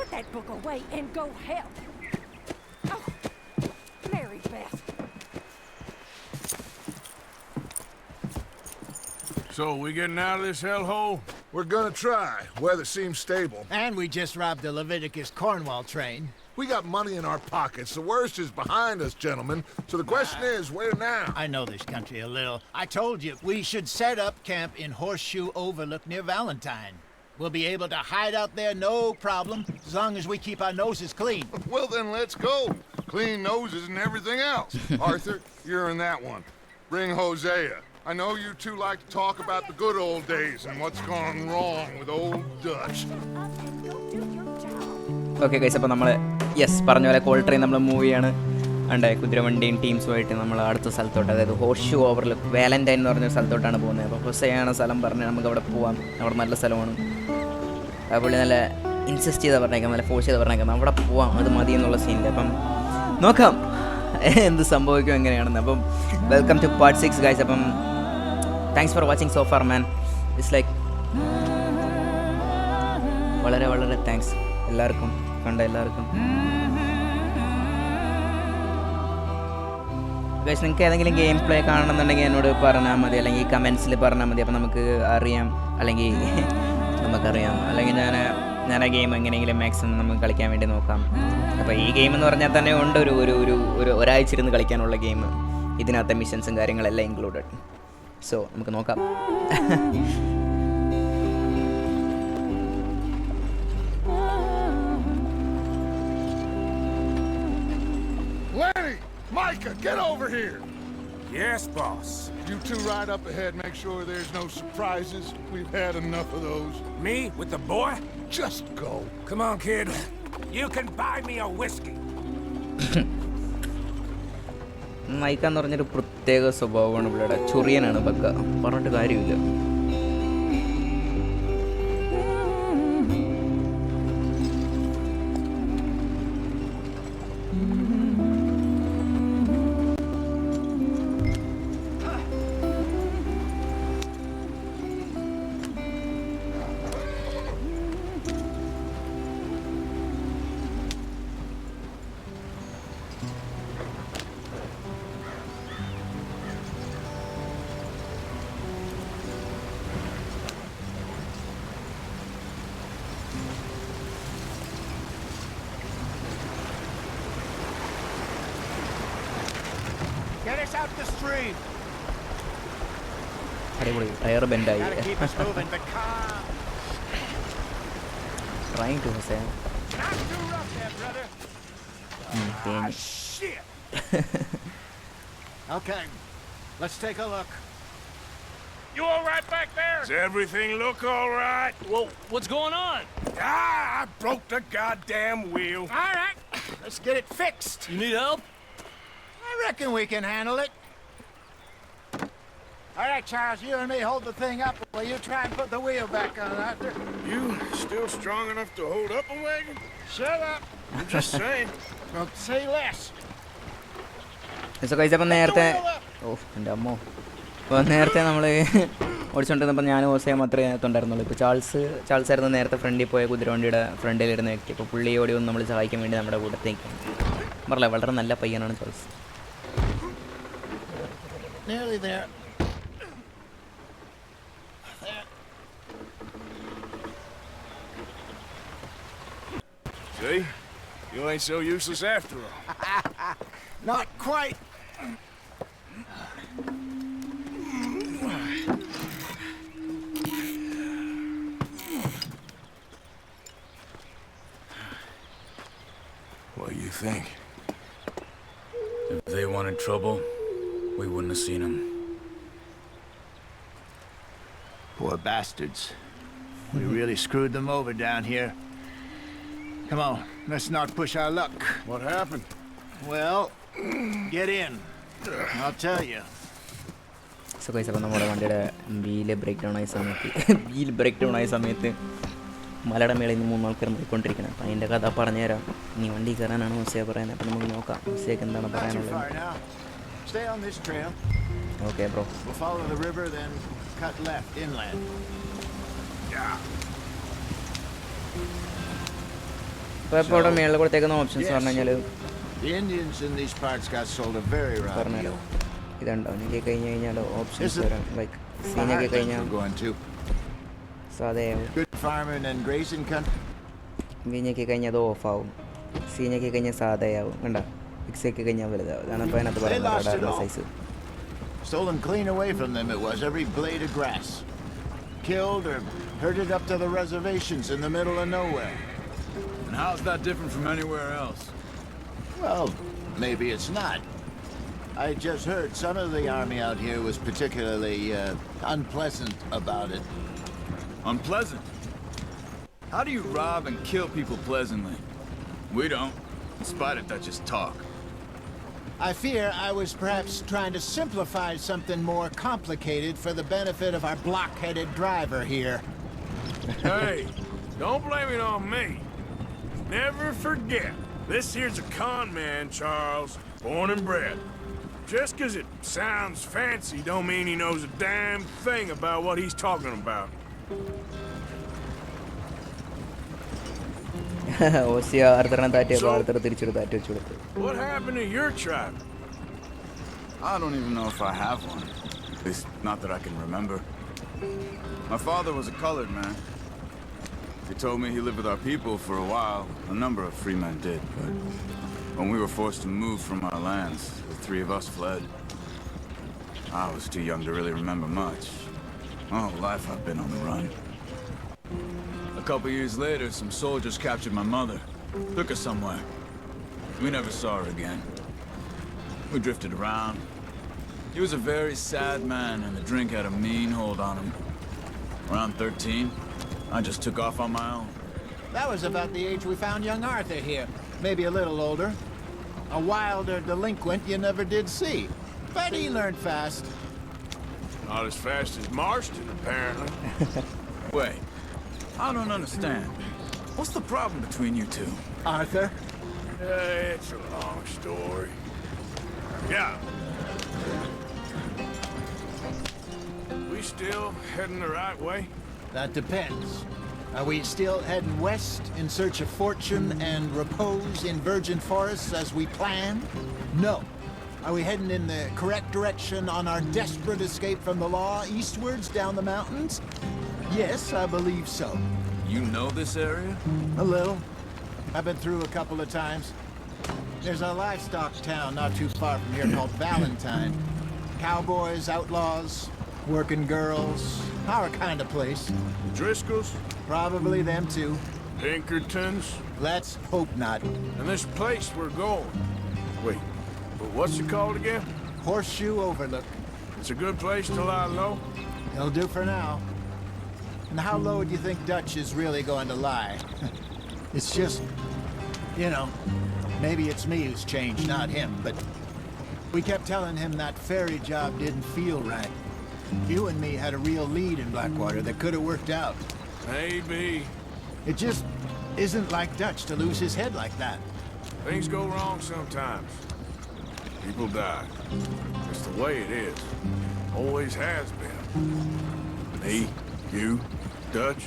Put that book away and go help. Oh, Mary Beth. So, we getting out of this hellhole? We're gonna try. Weather seems stable. And we just robbed the Leviticus Cornwall train. We got money in our pockets. The worst is behind us, gentlemen. So the question is, where now? I know this country a little. I told you, we should set up camp in Horseshoe Overlook near Valentine. We'll be able to hide out there, no problem, as long as we keep our noses clean. Well, then let's go. Clean noses and everything else. Arthur, you're in that one. Bring Hosea. I know you two like to talk about the good old days and what's gone wrong with old Dutch. Okay guys, അപ്പോൾ നമ്മൾ പറഞ്ഞ പോലെ call train നമ്മൾ move ചെയ്യാണ്. ഉണ്ട് കുതിരവണ്ടിയും ടീംസുമായിട്ട് നമ്മൾ അടുത്ത സ്ഥലത്തോട്ട്, അതായത് ഹോർഷ്യൂ ഓവർലുക്ക് വാലന്റൈൻ എന്ന് പറഞ്ഞ സ്ഥലത്തോട്ടാണ് പോകുന്നത്. അപ്പോൾ ഹൊസയാണ് സ്ഥലം പറഞ്ഞ് നമുക്ക് അവിടെ പോവാം. അവിടെ നല്ല സ്ഥലമാണ്. അതുപോലെ നല്ല ഇൻസിസ്റ്റ് ചെയ്താൽ പറഞ്ഞേക്കാം, നല്ല ഫോഴ്സ് ചെയ്ത് പറഞ്ഞേക്കാം അവിടെ പോവാം, അത് മതി എന്നുള്ള സീനിൽ. അപ്പം നോക്കാം എന്ത് സംഭവിക്കും എങ്ങനെയാണെന്ന്. അപ്പം വെൽക്കം ടു പാർട്ട് 6 ഗൈസ്. അപ്പം thanks for watching so far man. It's like വളരെ വളരെ താങ്ക്സ് എല്ലാവർക്കും, കണ്ട എല്ലാവർക്കും. ഗൈസ്, നിങ്ങൾക്ക് ഏതെങ്കിലും ഗെയിം പ്ലേ കാണണമെന്നുണ്ടെങ്കിൽ എന്നോട് പറഞ്ഞാൽ മതി, അല്ലെങ്കിൽ കമൻസിൽ പറഞ്ഞാൽ മതി. അപ്പോൾ നമുക്ക് അറിയാം, അല്ലെങ്കിൽ നമുക്കറിയാം, അല്ലെങ്കിൽ ഞാൻ ആ ഗെയിം എങ്ങനെയെങ്കിലും മാക്സിമം നമുക്ക് കളിക്കാൻ വേണ്ടി നോക്കാം. അപ്പോൾ ഈ ഗെയിം എന്ന് പറഞ്ഞാൽ തന്നെ ഉണ്ട് ഒരാഴ്ച ഇരുന്ന് കളിക്കാനുള്ള ഗെയിം. ഇതിനകത്തെ മിഷൻസും കാര്യങ്ങളെല്ലാം ഇൻക്ലൂഡഡ്. സോ നമുക്ക് നോക്കാം. Lenny! Micah, get over here! Yes, boss. You two ride up ahead, make sure there's no surprises. We've had enough of those. Me with the boy? Just go. Come on, kid. You can buy me a whiskey. മൈക്കാന്ന് പറഞ്ഞൊരു പ്രത്യേക സ്വഭാവമാണ് ഇവിടെ. ചൊറിയനാണ് പക്ക, പറഞ്ഞിട്ട് കാര്യമില്ല. Get us out the stream. അടിപൊളി, tyre ബെൻഡായി. Gotta keep us moving, but calm. Trying to say. Not too rough there, brother. Ah, shit! Okay, let's take a look. You all right back there? Does everything look all right? Well, what's going on? Ah, I broke the goddamn wheel. All right, let's get it fixed. You need help? I reckon we can handle it. All right, Charles, you and me hold the thing up while you try and put the wheel back on, Arthur. You still strong enough to hold up a wagon? Shut up. I'm just saying. Well, say less. So guys, അപ്പം നേരത്തെ എൻ്റെ അമ്മോ, അപ്പോൾ നേരത്തെ നമ്മൾ ഓടിച്ചുകൊണ്ടിരുന്നപ്പോൾ ഞാനും ഓസയും മാത്രമേ അതിനകത്തുണ്ടായിരുന്നുള്ളൂ. ഇപ്പോൾ ചാൾസ് ആയിരുന്നു നേരത്തെ ഫ്രണ്ടിൽ പോയ കുതിരവണ്ടിയുടെ ഫ്രണ്ടിലിരുന്ന വ്യക്തി. ഇപ്പോൾ പുള്ളി ഓടി ഒന്ന് നമ്മൾ സഹായിക്കാൻ വേണ്ടി നമ്മുടെ കൂട്ടത്തേക്ക് പറഞ്ഞില്ല. വളരെ നല്ല പയ്യനാണ് Charles. Nearly there. See? You ain't so useless after all. Not quite. What do you think? If they wanted trouble, we wouldn't have seen them. Poor bastards. We really screwed them over down here. Come on, let's not push our luck. What happened? Well, get in. I'll tell you. So guys, അപ്പോൾ നമ്മുടെ വണ്ടിയുടെ wheel break down ആയ സമയത്ത് മലയുടെ മേളിൽ നിന്ന് 3 ആൾക്കാർ പോയിക്കൊണ്ടിരിക്കണം. അപ്പോൾ അതിൻ്റെ കഥ പറഞ്ഞുതരാം. നീ വണ്ടി കയറാനാണ് ഹൊസേ പറയുന്നത്. അപ്പോൾ നമുക്ക് നോക്കാം ഹൊസേക്ക് എന്താണ് പറയാനുള്ളത്. Stay on this trail. Okay bro. We'll follow the river, then cut left inland. Yeah. ഇവിടെ മേളിൽ കൊടുത്തേക്കുന്ന ഓപ്ഷൻസ് പറഞ്ഞു കഴിഞ്ഞാൽ The Indians in these parts got sold a very raw deal. ഇതുണ്ടോ എനിക്ക് കഴിഞ്ഞ് കഴിഞ്ഞാൽ ഓപ്ഷൻസ് വരാം ലൈക്ക് സീനൊക്കെ കഴിഞ്ഞാൽ സാധയാവും Good farming and grazing country. വീഞ്ഞൊക്കെ കഴിഞ്ഞാൽ അത് ഓഫാവും സീനൊക്കെ കഴിഞ്ഞാൽ സാധയാവും കണ്ട മിക്സൊക്കെ കഴിഞ്ഞാൽ വലുതാവും അതാണ് അപ്പോൾ അതിനകത്ത് പറയുന്നത് size. Stolen clean away from them it was, every blade of grass. Killed or herded up to the reservations in the middle of nowhere. And how's that different from anywhere else? Well, maybe it's not. I just heard some of the army out here was particularly unpleasant about it. Unpleasant? How do you rob and kill people pleasantly? We don't. In spite of that, just talk. I fear I was perhaps trying to simplify something more complicated for the benefit of our block-headed driver here. Hey, don't blame it on me. Never forget, this here's a con man, Charles, born and bred. Just 'cause it sounds fancy don't mean he knows a damn thing about what he's talking about. What happened to your tribe? I don't even know if I have one. At least, not that I can remember. My father was a colored man. He told me he lived with our people for a while. A number of free men did, but when we were forced to move from our lands, the three of us fled. I was too young to really remember much. My whole life I've been on the run. A couple years later, some soldiers captured my mother. Took her somewhere. We never saw her again. We drifted around. He was a very sad man, and the drink had a mean hold on him. Around 13, I just took off on my own. That was about the age we found young Arthur here. Maybe a little older. A wilder delinquent you never did see. But he learned fast. Not as fast as Marston, apparently. Wait, I don't understand. What's the problem between you two? Arthur? It's a long story. Yeah. We still heading the right way? That depends. Are we still heading west in search of fortune and repose in virgin forests as we planned? No. Are we heading in the correct direction on our desperate escape from the law eastwards down the mountains? Yes, I believe so. You know this area? A little. I've been through a couple of times. There's a livestock town not too far from here called Valentine. Cowboys, outlaws, working girls, our kind of place. Driscolls? Probably them too. Pinkertons? Let's hope not. And this place we're going. Wait, but what's it called again? Horseshoe Overlook. It's a good place to lie low? It'll do for now. And how low do you think Dutch is really going to lie? It's just, you know, maybe it's me who's changed, not him, but we kept telling him that ferry job didn't feel right. You and me had a real lead in Blackwater that could have worked out. Maybe. It just isn't like Dutch to lose his head like that. Things go wrong sometimes. People die. It's the way it is. Always has been. Me, you, Dutch.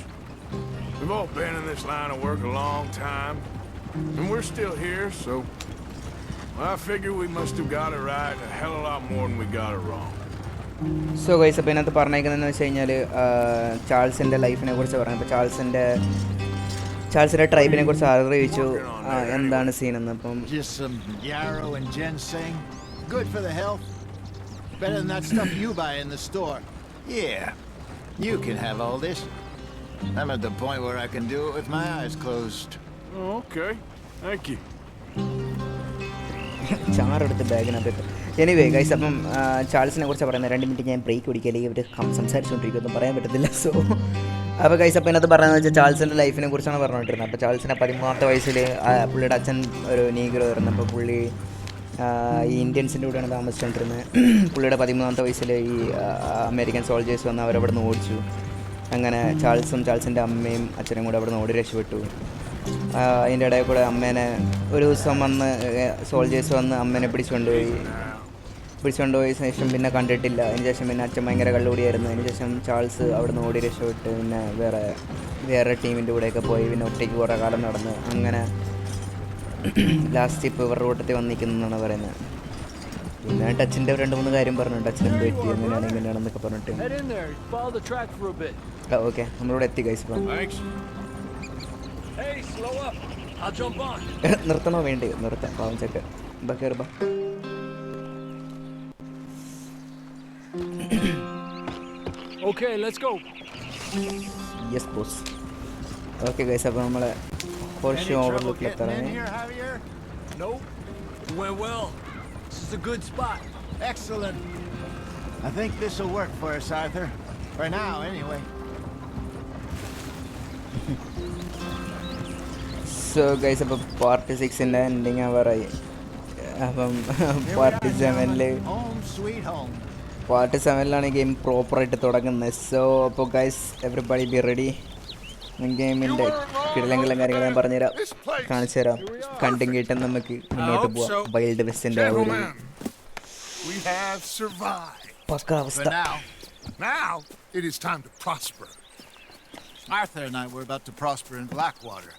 We've all been in this line of work a long time. And we're still here, so... I figure we must have got it right a hell of a lot more than we got it wrong. So guys അപ്പോൾ ഇതിനകത്ത് പറഞ്ഞേക്കുന്നതെന്ന് വെച്ച് കഴിഞ്ഞാൽ ചാൾസിൻ്റെ ലൈഫിനെ കുറിച്ച് പറയാം. അപ്പോൾ ചാൾസിൻ്റെ ട്രൈബിനെ കുറിച്ച് ആളുകൾ ചോദിച്ചു എന്താണ് സീനെന്ന്. അപ്പം Just some yarrow and ginseng. Good for the health. Better than that stuff you buy in the store. Yeah, you can have all this. I'm at the point where I can do it with my eyes closed. Oh, okay. Thank you. ചാറെടുത്ത് ബാഗിനകത്ത്. Anyway guys അപ്പം ചാൾസിനെ കുറിച്ച് പറയുന്നത് 2 minute ഞാൻ break പിടിക്കലേക്ക് ഇവർ സംസാരിച്ചുകൊണ്ടിരിക്കുമൊന്നും പറയാൻ പറ്റത്തില്ല. സോ അപ്പോൾ ഗൈസ് അപ്പോൾ ഇതിനകത്ത് പറയുന്നത് വെച്ചാൽ ചാൾസിൻ്റെ ലൈഫിനെ കുറിച്ചാണ് പറഞ്ഞുകൊണ്ടിരുന്നത്. അപ്പോൾ ചാൾസിനെ 13ാമത്തെ വയസ്സിൽ പുള്ളിയുടെ അച്ഛൻ ഒരു നീഗ്രോ ആയിരുന്നു. അപ്പോൾ പുള്ളി ഈ ഇന്ത്യൻസിൻ്റെ കൂടെയാണ് താമസിച്ചുകൊണ്ടിരുന്നത്. പുള്ളിയുടെ 13ാമത്തെ വയസ്സിൽ ഈ അമേരിക്കൻ സോൾജേഴ്സ് വന്ന് അവരവിടെ നിന്ന് ഓടിച്ചു. അങ്ങനെ ചാൾസിൻ്റെ അമ്മയും അച്ഛനും കൂടെ അവിടെ നിന്ന് ഓടി രക്ഷപ്പെട്ടു. അതിൻ്റെ ഇടയിൽ കൂടെ അമ്മേനെ ഒരു ദിവസം വന്ന് സോൾജേഴ്സ് വന്ന് അമ്മേനെ പിടിച്ചുകൊണ്ടുപോയി ശേഷം പിന്നെ കണ്ടിട്ടില്ല. അതിന് ശേഷം പിന്നെ അച്ഛൻ ഭയങ്കര കള്ളുകൂടിയായിരുന്നു. അതിന് ശേഷം ചാൾസ് അവിടെ നിന്ന് ഓടി രക്ഷപ്പെട്ട് പിന്നെ വേറെ ടീമിൻ്റെ കൂടെയൊക്കെ പോയി പിന്നെ ഒറ്റയ്ക്ക് കുറേ കാലം നടന്ന് അങ്ങനെ ലാസ്റ്റ് ഇപ്പോൾ ഇവരുടെ കൂട്ടത്തിൽ വന്നിരിക്കുന്നതെന്നാണ് പറയുന്നത്. പിന്നെ ടച്ചിൻ്റെ 2-3 കാര്യം പറഞ്ഞു. ടച്ചിന് എന്ത് പറ്റി, എങ്ങനെയാണ് ഇങ്ങനെയാണെന്നൊക്കെ പറഞ്ഞിട്ട്. ഓക്കെ, നമ്മളിവിടെ എത്തി ഗൈസ്. ഇപ്പം നിർത്തണോ വേണ്ടി നിർത്താം. പാവം ചെക്ക് കയറുമ്പോ. Yes boss. ഓക്കെ ഗൈസ്, അപ്പോൾ നമ്മൾ ഹോർഷൂ ഓവർലുക്കിലെത്താറാണ്. This is a good spot. Excellent. I think this will work for us, Arthur. For now, anyway. So guys, അപ്പോൾ പാർട്ട് 6ൻ്റെ എൻഡിങ് ആവാറായി. അപ്പം പാർട്ട് 7ലാണ് ഗെയിം പ്രോപ്പറായിട്ട് തുടങ്ങുന്നത്. സോ അപ്പോൾ ഗൈസ്, എവറിബഡി ബി റെഡി. ഗെയിമിൻ്റെ കിടലങ്ങളും കാര്യങ്ങളും ഞാൻ പറഞ്ഞുതരാം, കാണിച്ചു തരാം. കണ്ടും കേട്ടും നമുക്ക് മുന്നോട്ട് പോവാം. വൈൽഡ് വെസ്റ്റിൻ്റെ പക്ക അവസ്ഥ. Now it is time to prosper. Arthur and I were about to prosper in Blackwater.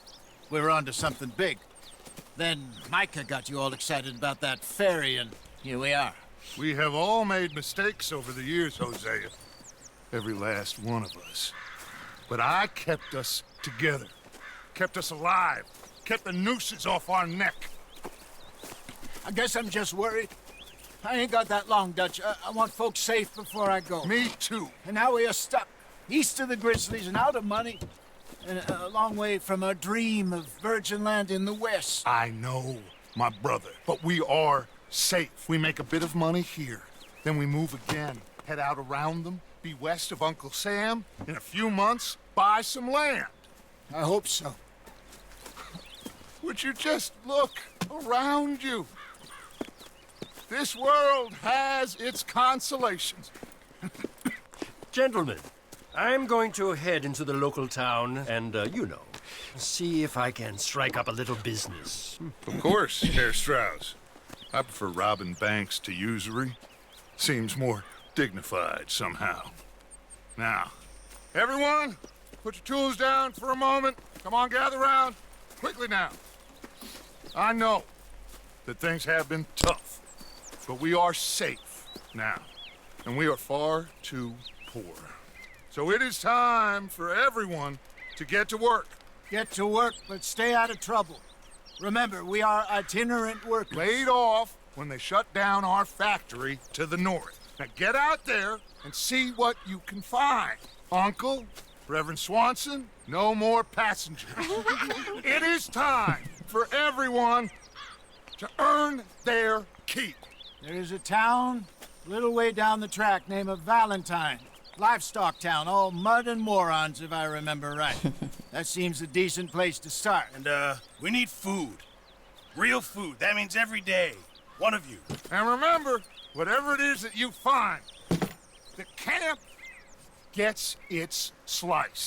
We were onto something big. Then Micah got you all excited about that ferry, and here we are. We have all made mistakes over the years, Hosea. Every last one of us. But I kept us together, kept us alive, kept the nooses off our neck. I guess I'm just worried. I ain't got that long, Dutch. I want folks safe before I go. Me too. And now we are stuck east of the Grizzlies and out of money, and a long way from a dream of virgin land in the west. I know, my brother, but we are safe. We make a bit of money here, then we move again, head out around them, be west of Uncle Sam. In a few months, buy some land. I hope so. Would you just look around you? This world has its consolations. Gentlemen, I'm going to head into the local town and, see if I can strike up a little business. Of course, Herr Strauss. I prefer robbing banks to usury. Seems more dignified somehow. Now, everyone, put your tools down for a moment. Come on, gather round. Quickly now. I know that things have been tough, but we are safe now, and we are far too poor. So it is time for everyone to get to work. Get to work, but stay out of trouble. Remember, we are itinerant workers. Laid off when they shut down our factory to the north. Now get out there and see what you can find. Uncle, Reverend Swanson, no more passengers. It is time for everyone to earn their keep. There is a town a little way down the track named Valentine. Livestock town, all mud and morons, if I remember right. That seems a decent place to start. And, we need food. Real food. That means every day. One of you. And remember, whatever it is that you find, the camp gets its slice.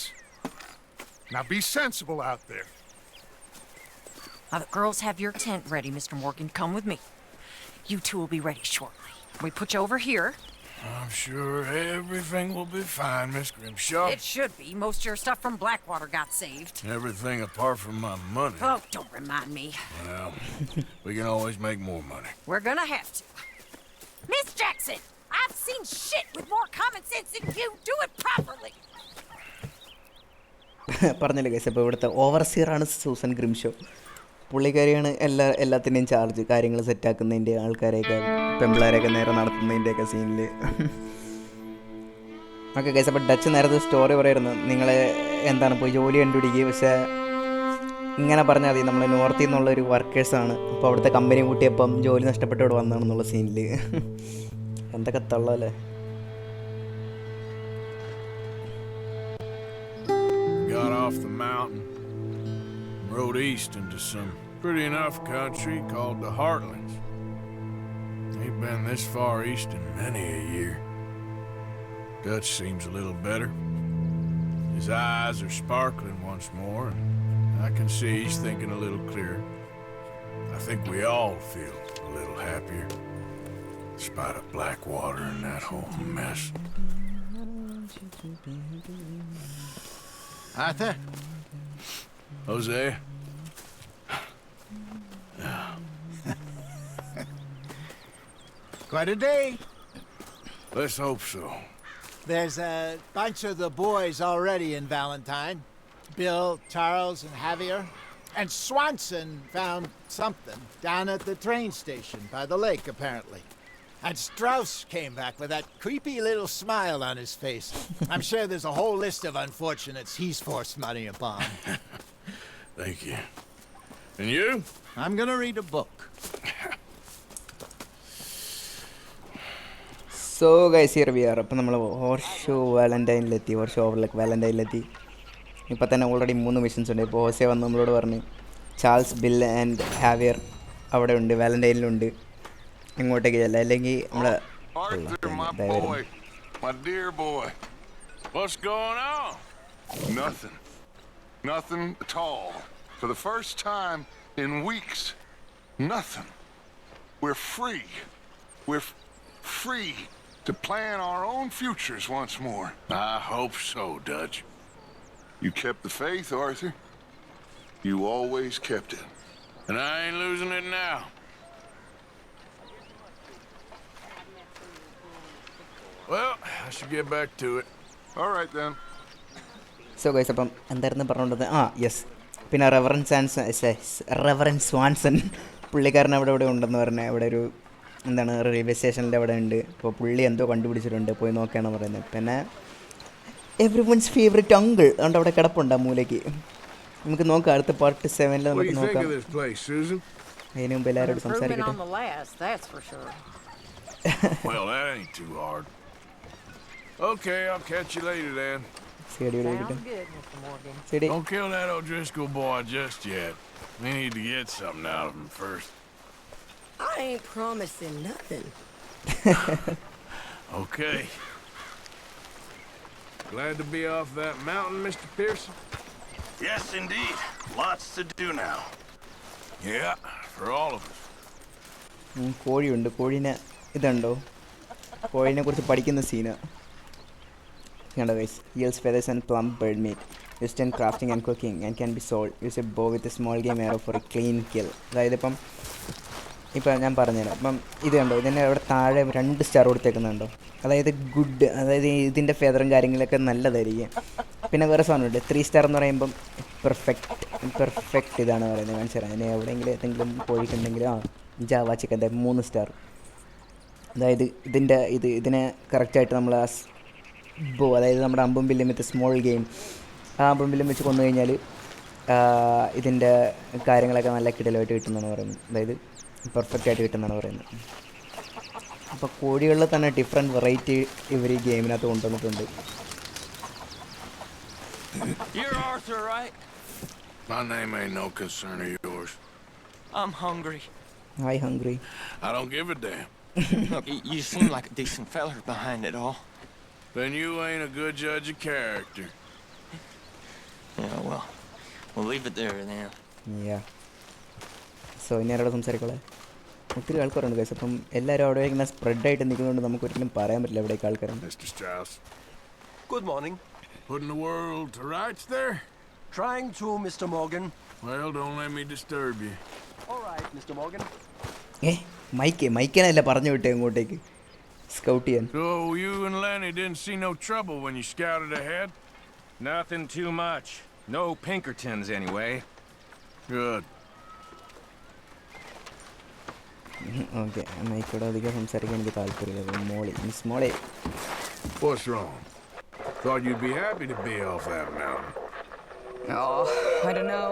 Now be sensible out there. Now the girls have your tent ready, Mr. Morgan. Come with me. You two will be ready shortly. We put you over here. I'm sure everything will be fine, Miss Grimshaw. It should be. Most of your stuff from Blackwater got saved. Everything apart from my money. Oh, don't remind me. Well, we can always make more money. We're gonna have to. Miss Jackson, I've seen shit with more common sense than you. Do it properly. പറഞ്ഞില്ല guys, അപ്പോൾ ഇവിടുത്തെ ഓവർസിയറാണ് Susan ഗ്രിംഷോ. പുള്ളിക്കാരിയാണ് എല്ലാത്തിൻ്റെയും charge, കാര്യങ്ങൾ സെറ്റാക്കുന്നതിൻ്റെ, ആൾക്കാരെയൊക്കെ പെമ്പിളാരെയൊക്കെ നേരെ നടത്തുന്നതിൻ്റെയൊക്കെ സീനിൽ. Okay guys, അപ്പോൾ Dutch നേരത്തെ സ്റ്റോറി പറയായിരുന്നു, നിങ്ങളെ എന്താണ് പോയി ജോലി കണ്ടുപിടിക്കുക, പക്ഷേ ഇങ്ങനെ പറഞ്ഞാൽ മതി, നമ്മൾ നോർത്തിൽ നിന്നുള്ളൊരു വർക്കേഴ്സാണ്, അപ്പോൾ അവിടുത്തെ കമ്പനി കൂട്ടിയപ്പം ജോലി നഷ്ടപ്പെട്ട് ഇവിടെ വന്നതാണെന്നുള്ള സീനിൽ. എന്തൊക്കെ തള്ളല്ലേ. Got off the mountain, rode east into some pretty enough country called the Heartlands. Ain't been this far east in many a year. Dutch seems a little better. His eyes are sparkling once more, and I can see he's thinking a little clearer. I think we all feel a little happier, despite of Blackwater and that whole mess. Arthur? Jose? Quite a day. Let's hope so. There's a bunch of the boys already in Valentine. Bill, Charles, and Javier. And Swanson found something down at the train station by the lake, apparently. And Strauss came back with that creepy little smile on his face. I'm sure there's a whole list of unfortunates he's forced money upon. Thank you. And you? I'm gonna read a book. So guys here we are. അപ്പോൾ നമ്മൾ ഹോർഷൂ വാലന്റൈനിലെത്തി, ഹോർഷൂ overlock വാലന്റൈനിലെത്തി. ഇപ്പോൾ തന്നെ already 3 missions ഉണ്ട്. ഇപ്പോൾ Jose വന്ന് നമ്മളോട് പറഞ്ഞ് Charles, bill and Javier അവിടെ ഉണ്ട്, വാലന്റൈനിലുണ്ട്, ഇങ്ങോട്ടേക്ക് ചെല്ലാം, അല്ലെങ്കിൽ നമ്മൾ Arthur, my boy, my dear boy. What's going on? Nothing. Nothing at all. For the first time in weeks, nothing. We're free. We're free to plan our own futures once more. I hope so, Dutch. You kept the faith, Arthur. You always kept it. And I ain't losing it now. Well, I should get back to it. All right, then. So guys അപ്പം എന്തായിരുന്നു പറഞ്ഞുകൊണ്ടത്? Yes, പിന്നെ reverend Swanson പുള്ളിക്കാരൻ അവിടെ ഉണ്ടെന്ന് പറഞ്ഞാൽ അവിടെ ഒരു എന്താണ് റെയിൽവേ സ്റ്റേഷനിൽ അവിടെ ഉണ്ട്. അപ്പോൾ പുള്ളി എന്തോ കണ്ടുപിടിച്ചിട്ടുണ്ട്, പോയി നോക്കുകയാണ് പറയുന്നത്. പിന്നെ എവ്രി വൺസ് ഫേവറേറ്റ് അങ്കിൾ അതുകൊണ്ട് അവിടെ കിടപ്പുണ്ട് ആ മൂലയ്ക്ക്. നമുക്ക് നോക്കാം, അടുത്ത പാർട്ട് 7 നമുക്ക് നോക്കാം. അതിന് മുമ്പ് എല്ലാവരോടും സംസാരിക്കട്ടെ. Well, that ain't too hard. Okay, I'll catch you later then. Don't kill that O'Driscoll boy just yet. We need to get something out of him first. I ain't promising nothing. Okay. Glad to be off that mountain, Mr. Pearson? Yes, indeed. Lots to do now. Yeah, for all of us. കോഴിയുണ്ട്, കോഴീനെ ഇതുണ്ടോ, കോഴീനെ കുറിച്ച് പഠിക്കുന്ന scene കണ്ടോ guys. Yields feathers and plump bird meat. Used in crafting and cooking and can be sold. Use a bow with a small game arrow for a clean kill. അതായത് ഇപ്പം ഞാൻ പറഞ്ഞുതരാം. അപ്പം ഇത് കണ്ടോ, ഇതിൻ്റെ അവിടെ താഴെ 2 സ്റ്റാർ കൊടുത്തേക്കുന്നുണ്ടോ, അതായത് ഗുഡ്, അതായത് ഇതിൻ്റെ ഫെദറും കാര്യങ്ങളൊക്കെ നല്ലതായിരിക്കും. പിന്നെ വേറെ സാധനമുണ്ട് 3 സ്റ്റാർ എന്ന് പറയുമ്പം പെർഫെക്റ്റ് ഇതാണ് പറയുന്നത്. കാണിച്ചു തരാം. അതിന് എവിടെയെങ്കിലും ഏതെങ്കിലും പോയിട്ടുണ്ടെങ്കിൽ ജാവ ചിക്കൻ്റെ 3 സ്റ്റാർ. അതായത് ഇതിനെ കറക്റ്റായിട്ട് നമ്മൾ ആ ബോ, അതായത് നമ്മുടെ അമ്പും ബില്ലും വിത്ത് സ്മോൾ ഗെയിം, ആ അമ്പും ബില്ലും വെച്ച് കൊന്നു കഴിഞ്ഞാൽ ഇതിൻ്റെ കാര്യങ്ങളൊക്കെ നല്ല കിടലായിട്ട് കിട്ടുന്നതാണ് പറയുന്നത്. അതായത് പെർഫെക്റ്റ് ആയിട്ട് കിട്ടുന്നതാണ് പറയുന്നത്. അപ്പോൾ കോഴികളിൽ തന്നെ ഡിഫറെൻറ്റ് വെറൈറ്റി ഇവർ ഈ ഗെയിമിനകത്ത് കൊണ്ടുവന്നിട്ടുണ്ട്. You're Arthur, right? My name ain't no concern of yours. I'm hungry. Hi, hungry. I don't give a damn. Look, you seem like a decent feller behind it all. Then you ain't a good judge of character. Yeah, well, we'll leave it there then. Yeah. So ഇനി ആരോട് സംസാരിക്കോളെ? ഒത്തിരി ആൾക്കാരുണ്ട് guys. അപ്പം എല്ലാവരും അവിടെ ഇങ്ങനെ സ്പ്രെഡായിട്ട് നിൽക്കുന്നതുകൊണ്ട് നമുക്ക് ഒരിക്കലും പറയാൻ പറ്റില്ല എവിടേക്ക് ആൾക്കാരുണ്ട്. Mr. Strauss. Good morning. Putting the world to rights there? Trying to, Mr. Morgan. Well, don't let me disturb you. All right, Mr. Morgan. മൈക്കനല്ല പറഞ്ഞു വിട്ടേ ഇങ്ങോട്ടേക്ക് സ്കൗട്ട് ചെയ്യാൻ. So you and Lenny didn't see no trouble when you scouted ahead? Nothing too much. No Pinkertons, anyway. Good. Okay, മൈക്കോട് അധികം സംസാരിക്കാൻ എനിക്ക് താല്പര്യമില്ല. Miss മോളെ. What's wrong? Thought you'd be happy to be off that mountain. Oh, I don't know.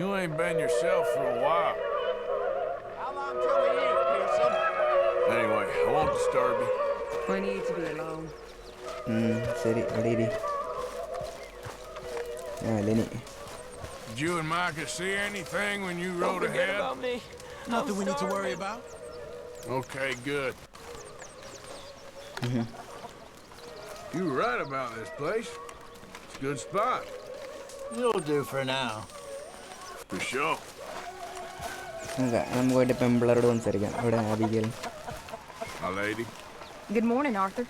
You ain't been yourself for a while. How long till we eat, Pearson? Anyway, I won't disturb you. I need to be alone. ശരി, അവിടെ ഇരി. Leni. Did you and Micah see anything when you rode ahead? About me. Nothing we need to worry about. Okay, good. You were right about this place. It's a good spot. You'll do for now. For sure. Okay, നമുക്ക് വേണ്ടി പെമ്പിളരോട് സംസാരിക്കാം. ഇവിടെ ആബിഗേൽ. My lady. Good morning, Arthur.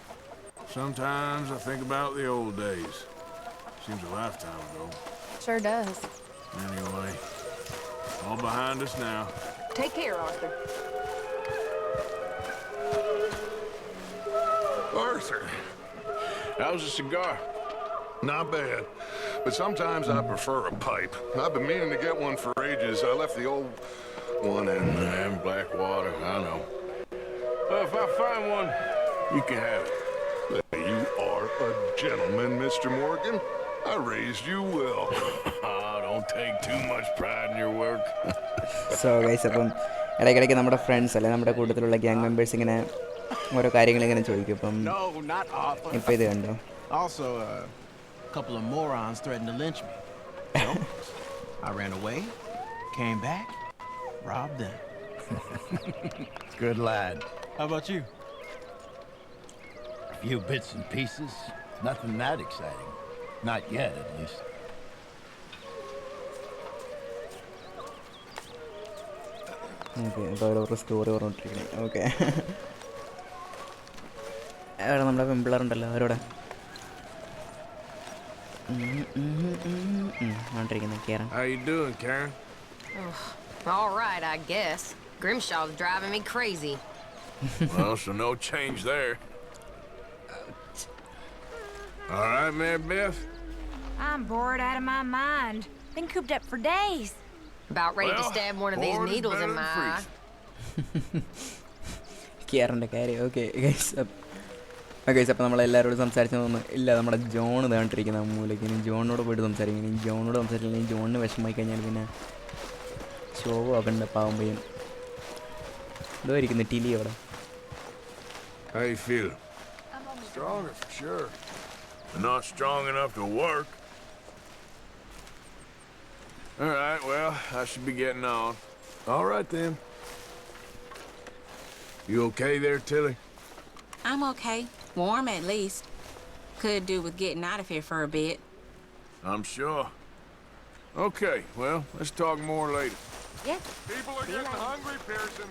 Sometimes I think about the old days. Seems a lifetime ago. Sure does. Anyway, all behind us now. Take care, Arthur. Arthur. How's the cigar? Not bad. But sometimes I prefer a pipe. I've been meaning to get one for ages. I left the old one in Blackwater, I know. Well, if I find one, you can have it. You are a gentleman, Mr. Morgan. I raised you well. Don't take too much pride in your work. So guys അപ്പം ഇടയ്ക്കിടയ്ക്ക് നമ്മുടെ friends അല്ലെ നമ്മുടെ കൂട്ടത്തിലുള്ള gang members ഇങ്ങനെ ഓരോ കാര്യങ്ങൾ ഇങ്ങനെ ചോദിക്കും അപ്പം ഇപ്പം ഇത് കണ്ടോ. Also, a couple of morons threatened to lynch me. So, I ran away, came back, robbed them. Good lad. How about you? A few bits and pieces. Nothing that exciting. Not yet, at least. Okay അപ്പോൾ അവരവരുടെ story പറഞ്ഞിട്ടിരിക്കണേ. Okay അവിടെ നമ്മുടെ പെമ്പിള്ളേരുണ്ടല്ലോ അവരോടെ കയറാം. How you doing, Karen? All right, I guess. Grimshaw's driving me crazy. Well, so no change there. All right, man, Beth? I'm bored out of my mind. Been cooped up for days. About ready to stab one of these bored is needles in better my than eye. കയറേണ്ട കാര്യം. Okay guys അപ്പോൾ നമ്മളെല്ലാവരോടും സംസാരിച്ചു തോന്നുന്നു. ഇല്ല, നമ്മുടെ John ഇതാണ്ടിരിക്കുന്ന മൂലയ്ക്ക്. ഇനി ജോണിനോട് പോയിട്ട് സംസാരിക്കും. ഇനി ജോണിനോട് സംസാരിച്ചില്ലെങ്കിൽ ജോണിന് വിഷമമായി കഴിഞ്ഞാൽ പിന്നെ ശോഭമൊക്കെ പാവം പയ്യൻ എന്തോ ഇരിക്കുന്നു ടിലി അവിടെ. How you feeling? Stronger for sure. But not strong enough to work. All right, well, I should be getting on. All right, then. You okay there, Tilly? I'm okay. Warm at least. Could do with getting out of here for a bit. I'm sure. Okay, well, let's talk more later. Yeah. People are getting hungry, Pearson.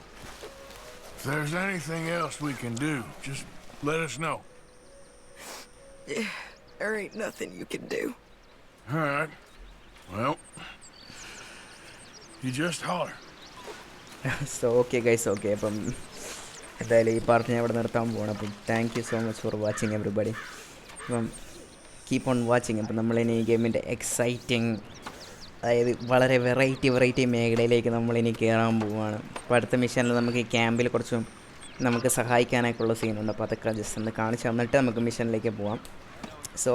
If there's anything else we can do, just let us know. There ain't nothing you can do. All right. Well, you just holler. So okay guys. Okay അപ്പം എന്തായാലും ഈ part ഞാൻ ഇവിടെ നിർത്താൻ പോകണം. അപ്പം thank you so much for watching everybody. അപ്പം keep on watching. അപ്പം നമ്മളിനി ഈ ഗെയിമിൻ്റെ എക്സൈറ്റിങ്, അതായത് വളരെ വെറൈറ്റി മേഖലയിലേക്ക് നമ്മളിനി കയറാൻ പോവുകയാണ്. അപ്പോൾ അടുത്ത മിഷനിൽ നമുക്ക് ഈ ക്യാമ്പിൽ കുറച്ചും നമുക്ക് സഹായിക്കാനൊക്കെ ഉള്ള സീനുണ്ട്. അപ്പോൾ അതൊക്കെ ജസ്റ്റ് ഒന്ന് കാണിച്ചു തന്നിട്ട് നമുക്ക് മിഷനിലേക്ക് പോവാം. സോ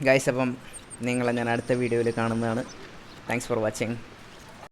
ഗൈസ് അപ്പം നിങ്ങളെ ഞാൻ അടുത്ത വീഡിയോയിൽ കാണുന്നതാണ്. Thanks for watching.